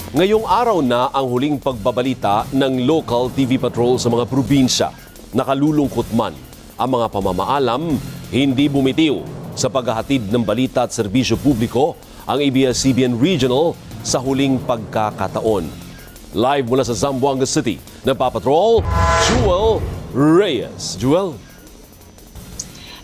Ngayong araw na ang huling pagbabalita ng local TV patrol sa mga probinsya. Nakalulungkot man ang mga pamamaalam, hindi bumitiw sa paghahatid ng balita at serbisyo publiko ang ABS-CBN Regional sa huling pagkakataon. Live mula sa Zamboanga City, nagpapatrol, Jewel Reyes. Jewel?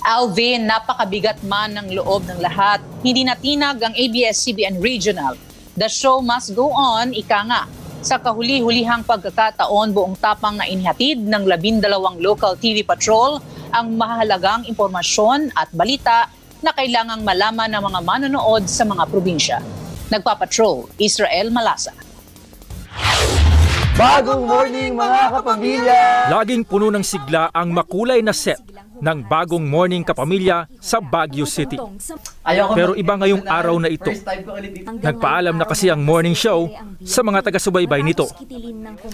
Alvin, napakabigat man ng loob ng lahat. Hindi natinag ang ABS-CBN Regional. The show must go on, ika nga. Sa kahuli-hulihang pagkakataon, buong tapang na inihatid ng 12 local TV patrol ang mahalagang impormasyon at balita na kailangang malaman ng mga manonood sa mga probinsya. Nagpapatrol, Israel Malasa. Bagong morning mga kapamilya! Laging puno ng sigla ang makulay na set ng Bagong Morning Kapamilya sa Baguio City. Pero iba ngayong araw na ito. Nagpaalam na kasi ang morning show sa mga taga-subaybay nito.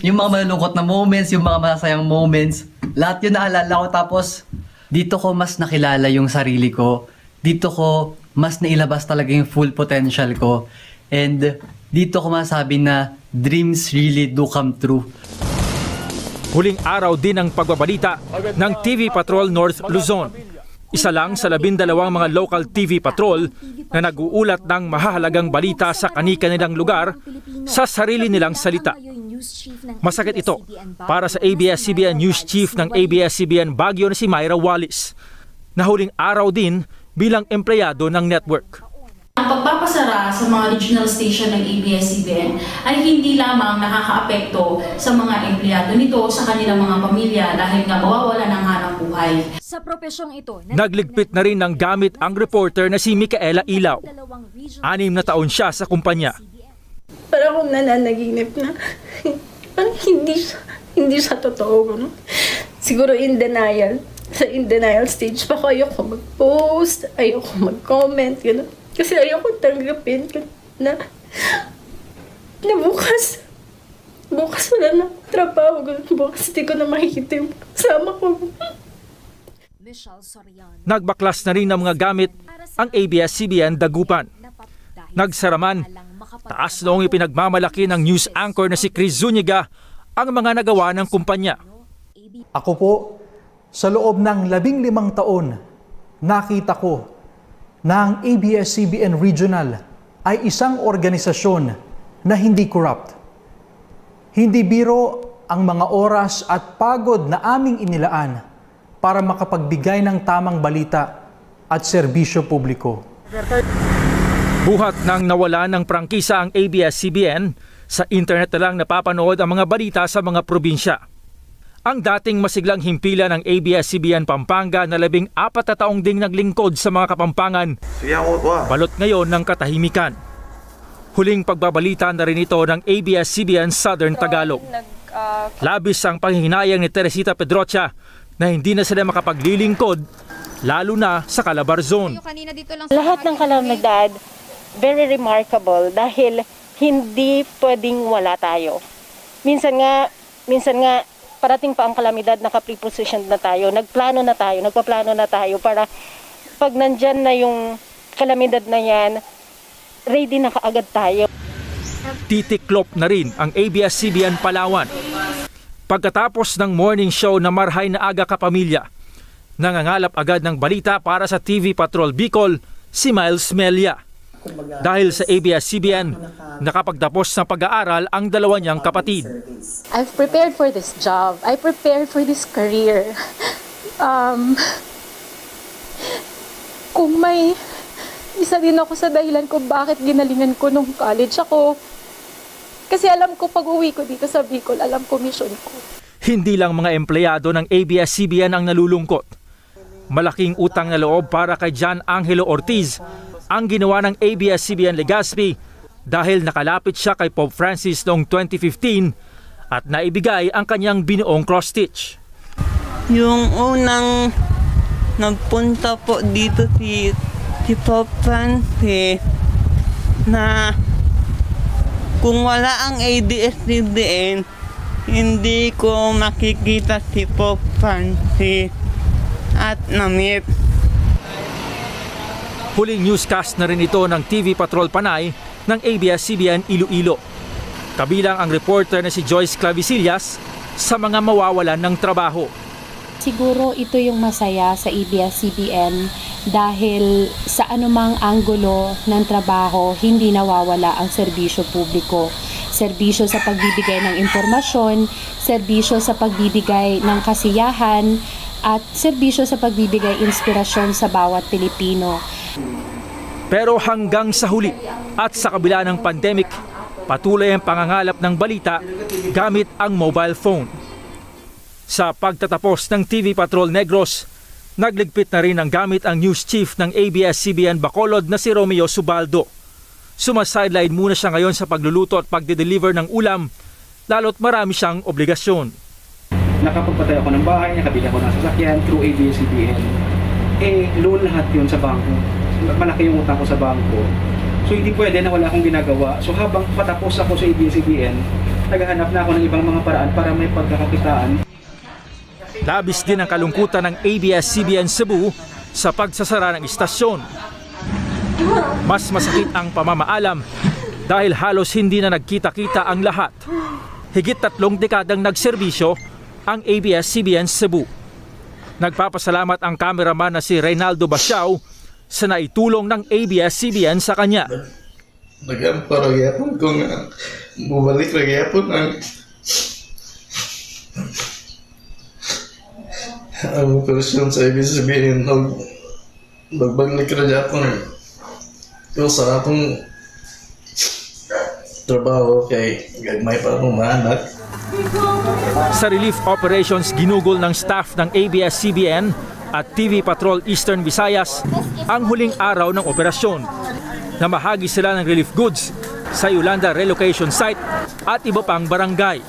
Yung mga malulungkot na moments, yung mga masasayang moments, lahat yun naalala ko. Tapos dito ko mas nakilala yung sarili ko. Dito ko mas nailabas talaga yung full potential ko. And dito ko masabi na dreams really do come true. Huling araw din ang pagbabalita ng TV Patrol North Luzon. Isa lang sa 12 mga local TV patrol na nag-uulat ng mahahalagang balita sa kani-kanilang lugar sa sarili nilang salita. Masakit ito para sa ABS-CBN News Chief ng ABS-CBN Baguio na si Myra Wallis, na huling araw din bilang empleyado ng network. Ang pagpapasara sa mga regional station ng ABS-CBN ay hindi lamang nakakaapekto sa mga empleyado nito sa kanilang mga pamilya dahil nga mawawala ng hanap buhay. Sa profesyong ito, Nagligpit na rin ng gamit ang reporter na si Micaela Ilaw. 6 na taon siya sa kumpanya. Parang akong nananaginip na parang hindi siya totoo. No? Siguro in denial. Sa in denial stage pa ko, ayoko mag-post, ayoko mag-comment, gano'n. Kasi ayoko tanggapin na bukas wala na trabaho, bukas di ko na makikita yung kasama ko. Nagbaklas na rin ng mga gamit ang ABS-CBN Dagupan. Nagsaraman, taas noong ipinagmamalaki ng news anchor na si Chris Zuniga ang mga nagawa ng kumpanya. Ako po, sa loob ng 15 taon, nakita ko na ang ABS-CBN Regional ay isang organisasyon na hindi corrupt. Hindi biro ang mga oras at pagod na aming inilaan para makapagbigay ng tamang balita at serbisyo publiko. Buhat nang nawala ng prangkisa ang ABS-CBN, sa internet na lang napapanood ang mga balita sa mga probinsya. Ang dating masiglang himpilan ng ABS-CBN Pampanga na 14 na taong ding naglingkod sa mga Kapampangan, balot ngayon ng katahimikan. Huling pagbabalita na rin ito ng ABS-CBN Southern Tagalog. Labis ang panghihinayang ni Teresita Pedrocha na hindi na sila makapaglilingkod, lalo na sa Calabar Zone. Lahat ng kalamidad, very remarkable dahil hindi pwedeng wala tayo. Minsan nga, parating pa ang kalamidad, naka-preposition na tayo, nagpaplano na tayo para pag nandyan na yung kalamidad na yan, ready na kaagad tayo. Titiklop na rin ang ABS-CBN Palawan. Pagkatapos ng morning show na Marhay na Aga Kapamilya, nangangalap agad ng balita para sa TV Patrol Bicol si Miles Melia. Dahil sa ABS-CBN, nakapagtapos ng pag-aaral ang dalawa niyang kapatid. I've prepared for this job. I prepared for this career. Kung may isa din ako sa dahilan kung bakit ginalingan ko nung college ako. Kasi alam ko pag uwi ko dito sa Bicol, alam ko mission ko. Hindi lang mga empleyado ng ABS-CBN ang nalulungkot. Malaking utang na loob para kay John Angelo Ortiz ang ginawa ng ABS-CBN Legazpi dahil nakalapit siya kay Pope Francis noong 2015 at naibigay ang kanyang binuong cross-stitch. Yung unang nagpunta po dito si Pope Francis na kung wala ang ABS-CBN, hindi ko makikita si Pope Francis at namit. Huling newscast na rin ito ng TV Patrol Panay ng ABS-CBN Iloilo. Kabilang ang reporter na si Joyce Clavisillas sa mga mawawalan ng trabaho. Siguro ito yung masaya sa ABS-CBN dahil sa anumang anggulo ng trabaho, hindi nawawala ang serbisyo publiko. Serbisyo sa pagbibigay ng impormasyon, serbisyo sa pagbibigay ng kasiyahan, at serbisyo sa pagbibigay inspirasyon sa bawat Pilipino. Pero hanggang sa huli at sa kabila ng pandemic, patuloy ang pangangalap ng balita gamit ang mobile phone. Sa pagtatapos ng TV Patrol Negros, nagligpit na rin ang gamit ang news chief ng ABS-CBN Bacolod na si Romeo Subaldo. Sumasideline muna siya ngayon sa pagluluto at pagde-deliver ng ulam, lalo't marami siyang obligasyon. Nakapagpatay ako ng bahay, nakabili ako ng sasakyan through ABS-CBN. Loan lahat yun sa bangko. Malaki yung utang ko sa bangko. So hindi pwede na wala akong ginagawa. So habang patapos ako sa ABS-CBN, naghahanap na ako ng ibang mga paraan para may pagkakakitaan. Labis din ang kalungkutan ng ABS-CBN Cebu sa pagsasara ng istasyon. Mas masakit ang pamamaalam dahil halos hindi na nagkita-kita ang lahat. Higit 3 dekadang nagserbisyo ang ABS-CBN Cebu. Nagpapasalamat ang cameraman na si Reynaldo Basiao sa naitulong ng ABS-CBN sa kanya. Nag-amparo yapon kung bumalik na yapon ang operasyon sa ABS-CBN magbalik na yapon yung sa atong trabaho kay gagmay pa akong maanak. Sa relief operations, ginugol ng staff ng ABS-CBN at TV Patrol Eastern Visayas ang huling araw ng operasyon. Namahagi sila ng relief goods sa Yolanda Relocation Site at iba pang barangay.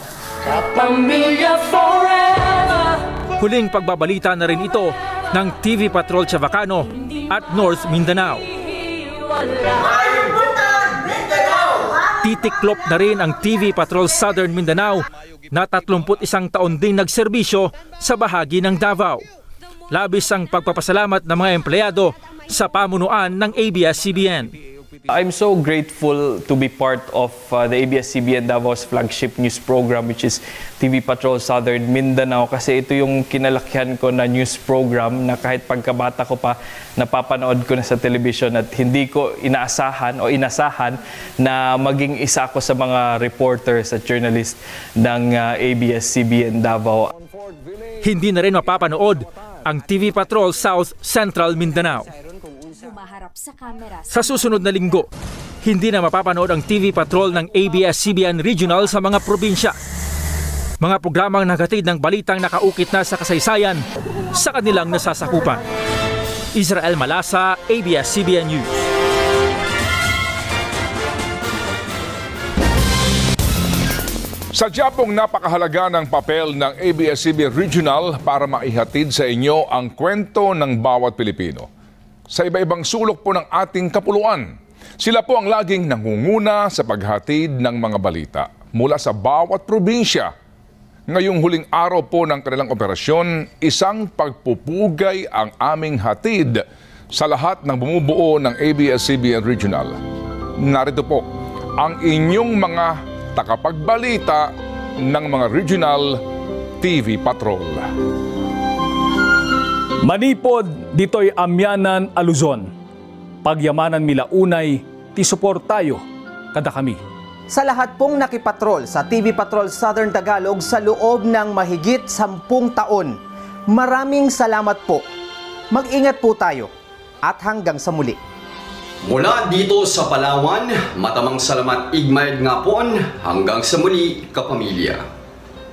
Huling pagbabalita na rin ito ng TV Patrol Chavacano at North Mindanao. Titiklop na rin ang TV Patrol Southern Mindanao na 31 taon din nagserbisyo sa bahagi ng Davao. Labis ang pagpapasalamat ng mga empleyado sa pamunuan ng ABS-CBN. I'm so grateful to be part of the ABS-CBN Davao's flagship news program, which is TV Patrol Southern Mindanao, kasi ito yung kinalakihan ko na news program na kahit pagkabata ko pa napapanood ko na sa television at hindi ko inasahan na maging isa ako sa mga reporters at journalist ng ABS-CBN Davao. Hindi na rin mapapanood ang TV Patrol South Central Mindanao. Sa susunod na linggo, hindi na mapapanood ang TV Patrol ng ABS-CBN Regional sa mga probinsya. Mga programang naghatid ng balitang nakaukit na sa kasaysayan sa kanilang nasasakupan. Israel Malasa, ABS-CBN News. Sadya pong napakahalaga ng papel ng ABS-CBN Regional para maihatid sa inyo ang kwento ng bawat Pilipino. Sa iba-ibang sulok po ng ating kapuluan, sila po ang laging nangunguna sa paghatid ng mga balita mula sa bawat probinsya. Ngayong huling araw po ng kanilang operasyon, isang pagpupugay ang aming hatid sa lahat ng bumubuo ng ABS-CBN Regional. Narito po ang inyong mga takapagbalita ng mga Regional TV Patrol. Manipod dito'y amyanan a Luzon. Pagyamanan milaunay, ti support tayo, kada kami. Sa lahat pong nakipatrol sa TV Patrol Southern Tagalog sa loob ng mahigit 10 taon, maraming salamat po. Mag-ingat po tayo at hanggang sa muli. Mula dito sa Palawan, matamang salamat igmayad nga poon hanggang sa muli, kapamilya.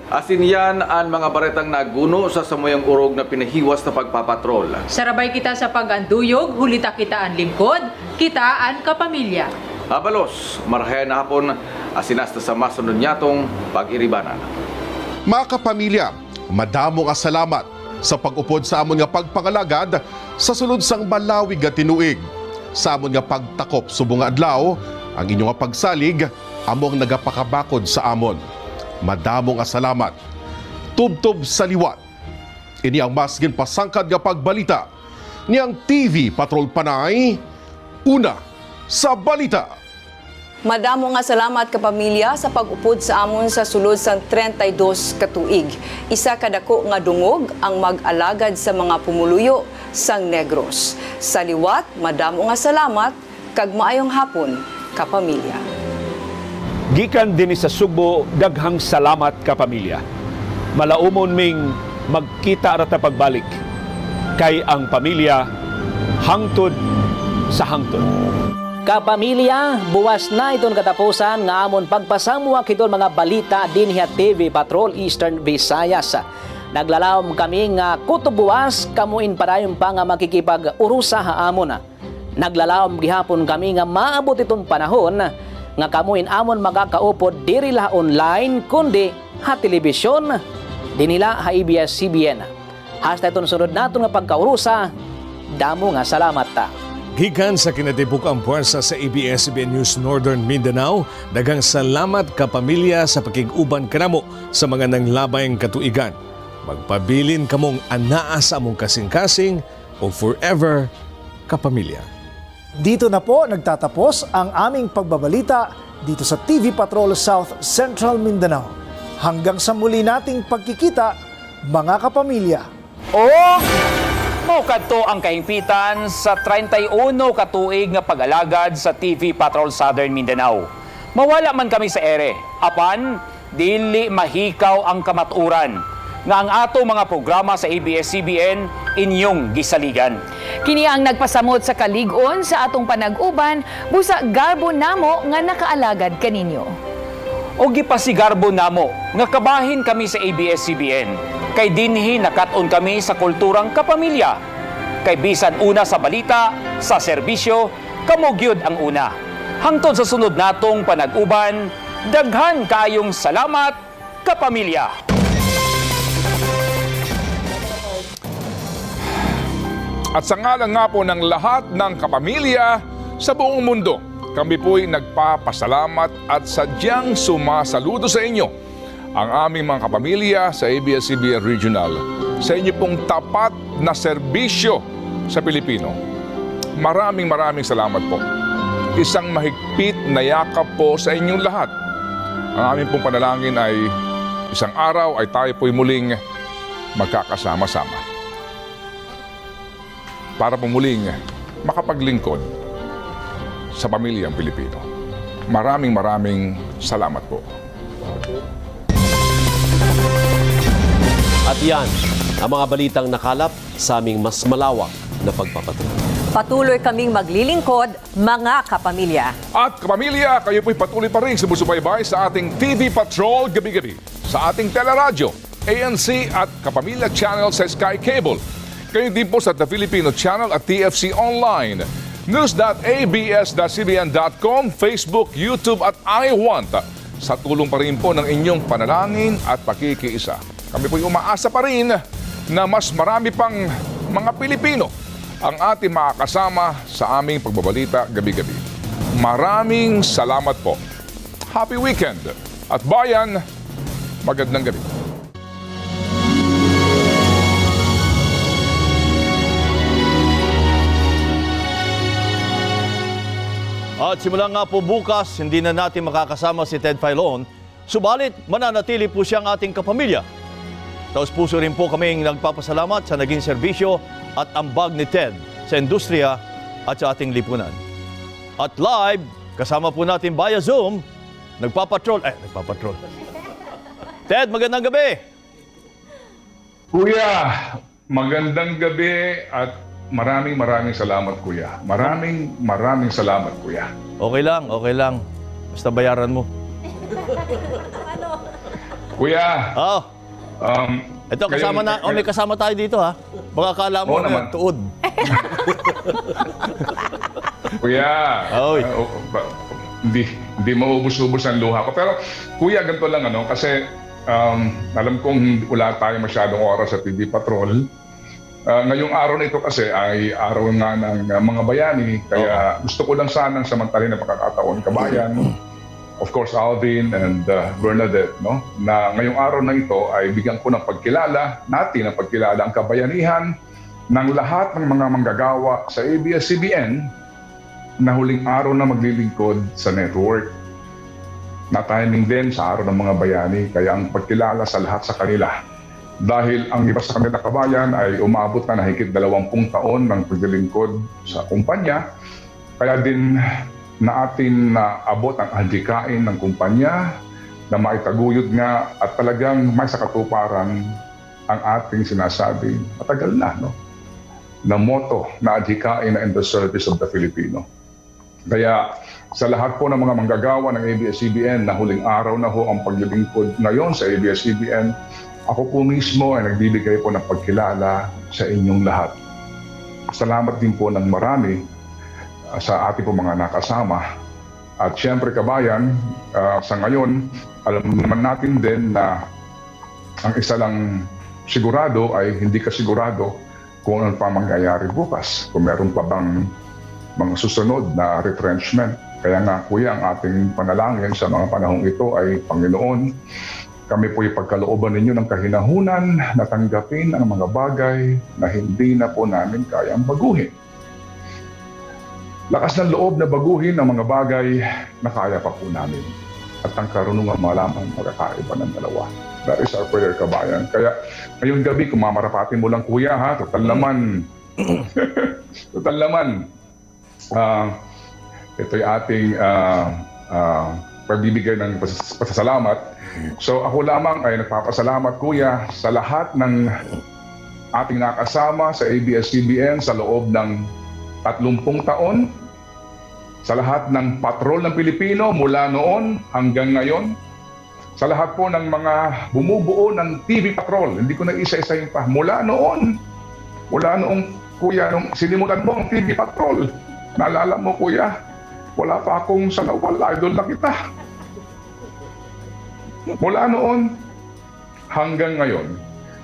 Asin yan ang mga baretang naguno sa samoyang urog na pinahiwas na pagpapatrol. Sarabay kita sa pag-anduyog, hulita kita ang lingkod, kita ang kapamilya. Abalos, marahayan na hapon, asinasta sa masunod niyatong pag-iribanan. Mga kapamilya, madamo nga salamat sa pag-upod sa amon nga pagpangalagad sa sulod sang balawig at tinuig. Sa amon nga pagtakop subong nga adlaw, ang inyong nga pagsalig, among nagapakabakod sa amon. Madamo nga salamat. Tubtob sa liwat. Ini ang mas ginpasangkad nga pagbalita niyang TV Patrol Panay, una sa balita. Madamo nga salamat ka pamilya sa pag-upod sa amon sa sulod sang 32 ka tuig. Isa kadako nga dungog ang mag-alagad sa mga pumuluyo sang Negros. Sa liwat, madamo nga salamat kag maayong hapon ka pamilya. Gikan din sa Sugbo, daghang salamat ka pamilya. Malaumon ming magkita rata pagbalik kay ang pamilya hangtod sa hangtod. Kapamilya, buwas na itong katapusan nga amon pagpasamuak itong mga balita din sa TV Patrol Eastern Visayas. Naglalawom kami nga kutubuwas kamuin parayong pa nga makikipag-urusa haamon. Naglalawom gihapon kami nga maabot itong panahon nga kamuin amon magakaupod diri la online kundi ha telebisyon dinila ha ABS-CBN. Hasta itong sunod nato nga pagkaurusa, damo nga salamat ta. Gikan sa kinatibukang puwersa sa ABS-CBN News Northern Mindanao, daghang salamat ka pamilya sa pakiguban kanamo sa mga nanglabayng katuigan. Magpabilin kamong anaa sa among kasing-kasing o forever ka pamilya. Dito na po nagtatapos ang aming pagbabalita dito sa TV Patrol South Central Mindanao. Hanggang sa muli nating pagkikita, mga kapamilya. Kadto ang kahimpitan sa 31 katuig nga pag-alagad sa TV Patrol Southern Mindanao. Mawala man kami sa ere, apan dili mahikaw ang kamaturan nga ang ato mga programa sa ABS-CBN inyong gisaligan. Kini ang nagpasamot sa kalig-on sa atong panag-uban busa garbo namo nga nakaalagad kaninyo. O gipasigarbo namo nga kabahin kami sa ABS-CBN. Kay dinhi nakat-on kami sa kulturang kapamilya. Kay bisan una sa balita, sa serbisyo, kamugyod ang una. Hangtod sa sunod natong panag-uban, daghan kayong salamat, kapamilya. At sa ngalan nga po ng lahat ng kapamilya sa buong mundo, kami po'y nagpapasalamat at sadyang sumasaludo sa inyo, ang aming mga kapamilya sa ABS-CBN Regional, sa inyo pong tapat na serbisyo sa Pilipino. Maraming salamat po. Isang mahigpit na yakap po sa inyong lahat. Ang aming pong panalangin ay isang araw ay tayo po'y muling magkakasama-sama para po muling makapaglingkod sa pamilyang Pilipino. Maraming salamat po. At yan, ang mga balitang nakalap sa aming mas malawak na pagpapatuloy. Patuloy kaming maglilingkod, mga kapamilya. At kapamilya, kayo po'y patuloy pa rin sumusubaybay sa ating TV Patrol gabi-gabi, sa ating teleradyo, ANC at Kapamilya Channel sa Sky Cable. Kayo din po sa The Filipino Channel at TFC Online, news.abs.cbn.com, Facebook, YouTube at iWant. Sa tulong pa rin po ng inyong panalangin at pakikiisa. Kami po'y umaasa pa rin na mas marami pang mga Pilipino ang ating makakasama sa aming pagbabalita gabi-gabi. Maraming salamat po. Happy weekend! At bayan, magandang gabi. At simula nga po bukas, hindi na natin makakasama si Ted Filon, subalit mananatili po siyang ating kapamilya. Taos puso rin po kaming nagpapasalamat sa naging serbisyo at ambag ni Ted sa industriya at sa ating lipunan. At live, kasama po natin via Zoom, nagpapatrol. Ted, magandang gabi! Kuya, magandang gabi at maraming salamat, Kuya. Maraming salamat, Kuya. Okay lang. Basta bayaran mo. Kuya. Ito, may kasama tayo dito, ha? Baka akala mo na tuod. Kuya, hindi maubos-ubos ang luha ko. Pero, Kuya, ganito lang, kasi alam kong wala tayo masyadong oras sa TV Patrol. Ngayong araw na ito kasi ay araw nga ng mga bayani, kaya gusto ko lang sanang samantalin na pagkakataon kabayan, of course Alvin and Bernadette, na ngayong araw na ito ay bigyan ko ng pagkilala natin, ang pagkilala ang kabayanihan ng lahat ng mga manggagawa sa ABS-CBN na huling araw na maglilingkod sa network. Na-timing din sa araw ng mga bayani, kaya ang pagkilala sa lahat sa kanila. Dahil ang iba sa kanila kabayan ay umabot na higit 20 taon ng paglilingkod sa kumpanya, kaya din na atin naabot ang adhikain ng kumpanya na maitaguyod nga at talagang may sakatuparan ang ating sinasabi matagal na, no? Na motto na adhikain na in the service of the Filipino. Kaya sa lahat po ng mga manggagawa ng ABS-CBN na huling araw na ho ang paglilingkod ngayon sa ABS-CBN, ako po mismo ay nagbibigay po ng pagkilala sa inyong lahat. Salamat din po ng marami sa ating po mga nakasama. At syempre kabayan, sa ngayon, alam naman natin din na ang isa lang sigurado ay hindi ka sigurado kung ano pa mangyayari bukas. Kung meron pa bang mga susunod na retrenchment. Kaya nga kuya, ang ating panalangin sa mga panahong ito ay, Panginoon, kami po ipagkalooban ninyo ng kahinahunan na tanggapin ang mga bagay na hindi na po namin kayang baguhin. Lakas ng loob na baguhin ang mga bagay na kaya pa po namin. At ang karunungan malaman magkakaiba ng dalawa. That is our prayer, kabayan. Kaya ngayong gabi, kung mamarapatin mo lang kuya ha, total naman. Total naman. Ito'y ating pagbibigay ng pasasalamat. So ako lamang ay nagpapasalamat kuya sa lahat ng ating nakasama sa ABS-CBN sa loob ng 30 taon. Sa lahat ng patrol ng Pilipino mula noon hanggang ngayon. Sa lahat po ng mga bumubuo ng TV Patrol. Hindi ko na isa-isahin pa. Mula noon. Mula noong kuya, nung sinimulan mo ang TV Patrol. Naalala mo kuya, wala pa akong salawal, idol na kita. Mula noon hanggang ngayon,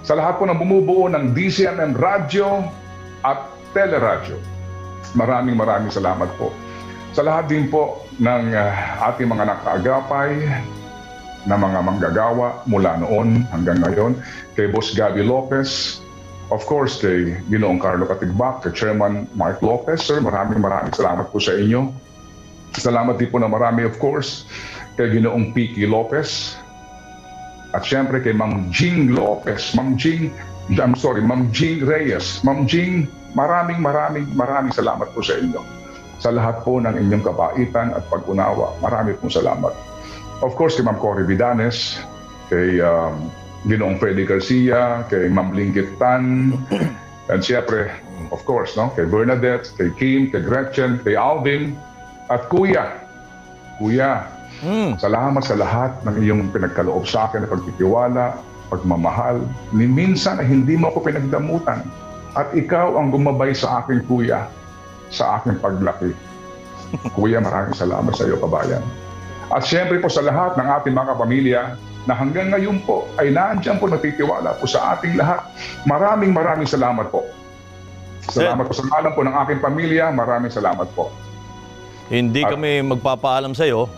sa lahat po ng bumubuo ng DCMM Radio at Teleradyo, maraming salamat po. Sa lahat din po ng ating mga nakaagapay na mga manggagawa mula noon hanggang ngayon, kay Boss Gabby Lopez, of course kay Ginoong Carlo Katigbak, kay Chairman Mark Lopez, sir, maraming salamat po sa inyo. Salamat din po na marami, of course, kay Ginoong Piki Lopez, at syempre kay Ma'am Jing Lopez, Ma'am Jing Reyes. Ma'am Jing, maraming salamat po sa inyo. Sa lahat po ng inyong kabaitan at pag-unawa, marami pong salamat. Of course, kay Ma'am Cory Vidanes, kay Ginoong Freddy Garcia, kay Ma'am Linggit Tan, and syempre, of course, no, kay Bernadette, kay Kim, kay Gretchen, kay Alvin, at Kuya, salamat sa lahat ng iyong pinagkaloob sa akin na pagtitiwala, pagmamahal. Minsan ay hindi mo ako pinagdamutan. At ikaw ang gumabay sa akin, Kuya, sa aking paglaki. Kuya, maraming salamat sa iyo, kabayan. At syempre po sa lahat ng ating mga kapamilya na hanggang ngayon po ay nandiyan po natitiwala po sa ating lahat. Maraming salamat po. Salamat po sa ngalan po ng aking pamilya. Maraming salamat po. Hindi kami magpapaalam sa iyo.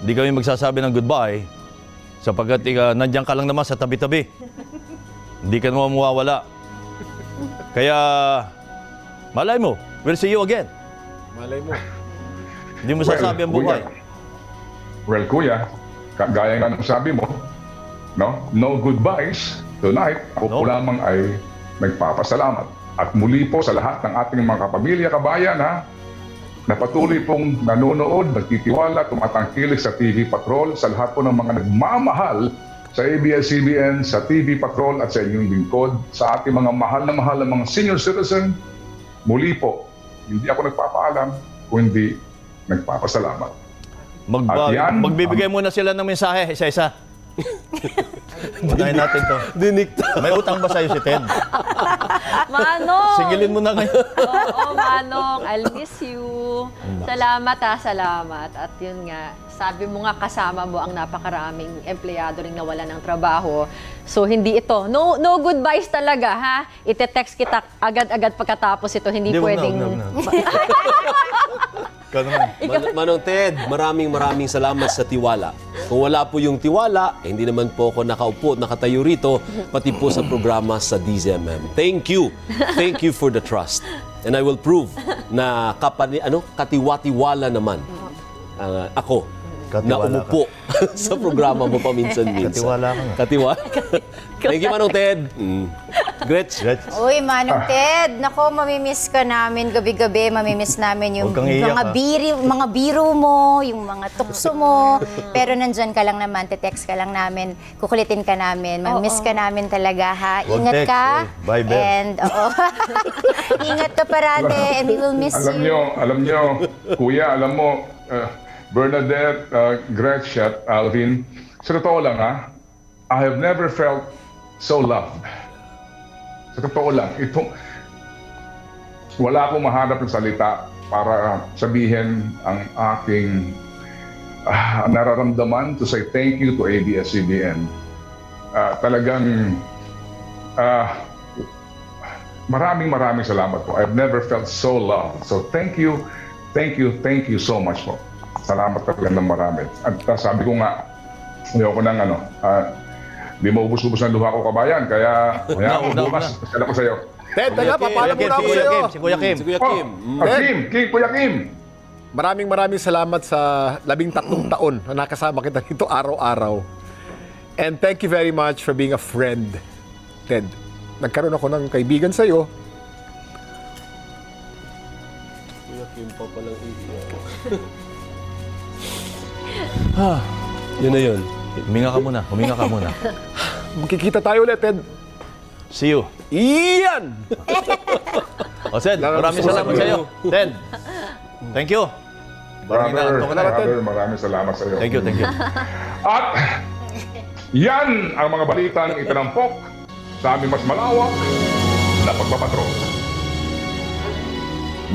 Hindi kami magsasabi ng goodbye sapagkat nandiyan ka lang naman sa tabi-tabi. Hindi ka naman mawawala. Kaya malay mo, we'll see you again. Malay mo. Hindi mo sasabi ang buhay. Well, Kuya, gaya nga ng sabi mo, no goodbyes tonight. Ako po lamang ay nagpapasalamat. At muli po sa lahat ng ating mga kapamilya, kabayan, na patuloy pong nanonood, nagtitiwala, tumatangkilik sa TV Patrol, sa lahat po ng mga nagmamahal sa ABS-CBN, sa TV Patrol at sa inyong lingkod, sa ating mga mahal na mga senior citizen. Muli po, hindi ako nagpapaalam, kundi nagpapasalamat. Magbibigay muna sila ng mensahe, isa-isa. Patayin natin to. Dinikta. May utang ba sa'yo si Ted? Manong! Singilin mo na ngayon. Oo, Manong. I'll miss you. Salamat salamat. At yun nga, sabi mo nga kasama mo ang napakaraming empleyado ring nawalan ng trabaho. So hindi ito. No goodbyes talaga, ha? Ite-text kita agad-agad pagkatapos ito. Hindi pwedeng... Manong Ted, maraming salamat sa tiwala. Kung wala po yung tiwala, hindi naman po ako nakaupo at nakatayo rito, pati po sa programa sa DZMM. Thank you. Thank you for the trust. And I will prove na katiwatiwala naman ako na umupo sa programa mo paminsan-minsan. Katiwala ka nga. Katiwala. Thank you, Manong Ted. Gretch. Uy, Manong Ted, nako, mamimiss ka namin gabi-gabi. Mamimiss namin yung Huwag kang iiyak, mga biro mo, yung mga tukso mo. Pero nandyan ka lang naman, te-text ka lang namin, kukulitin ka namin, mamimiss ka namin talaga, ha? Huwag Ingat text, ka. Bye, Bel. And, ingat ka parate, and we will miss you. Alam nyo, Kuya, alam mo, Bernadette, Gretch at Alvin, sa totoo lang I have never felt so loved. Sa totoo lang, wala akong mahanap ng salita para sabihin ang aking nararamdaman to say thank you to ABS-CBN. Talagang maraming salamat po. I've never felt so loved. So thank you so much po. Salamat talaga ng marami. At sabi ko nga, ayoko nang di maubos-ubos ng luha ko, kabayan. Kaya bukas, pasala ko sa'yo. Ted, papaalam muna ako sa'yo. Si Kuya Kim. Kuya Kim. Maraming salamat sa 13 taon na nakasama kita dito araw-araw. And thank you very much for being a friend, Ted. Nagkaroon ako ng kaibigan sa'yo. Kuya Kim pa palang iiyak. Yun na yun. Huminga ka muna. Magkikita tayo ulit, Ted. See you. Iyan! Ted, maraming salamat sa iyo. Ted, thank you. Maraming salamat sa iyo. Thank you. At yan ang mga balitang itinampok sa aming mas malawak na pagpapatrol.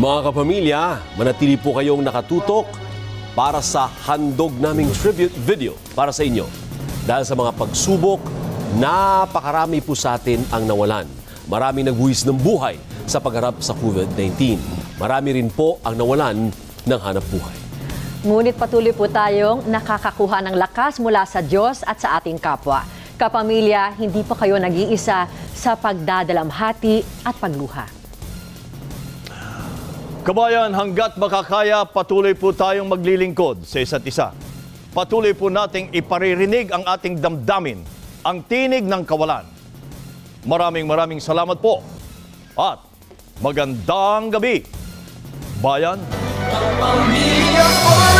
Mga kapamilya, manatili po kayong nakatutok para sa handog naming tribute video para sa inyo. Dahil sa mga pagsubok, napakarami po sa atin ang nawalan. Maraming nagbuwis ng buhay sa pagharap sa COVID-19. Marami rin po ang nawalan ng hanap buhay. Ngunit patuloy po tayong nakakakuha ng lakas mula sa Diyos at sa ating kapwa. Kapamilya, hindi pa kayo nag-iisa sa pagdadalamhati at pagluha. Kabayan, hanggat makakaya, patuloy po tayong maglilingkod sa isa't isa. Patuloy po nating iparirinig ang ating damdamin, ang tinig ng kawalan. Maraming salamat po at magandang gabi, bayan. Pamilya ko!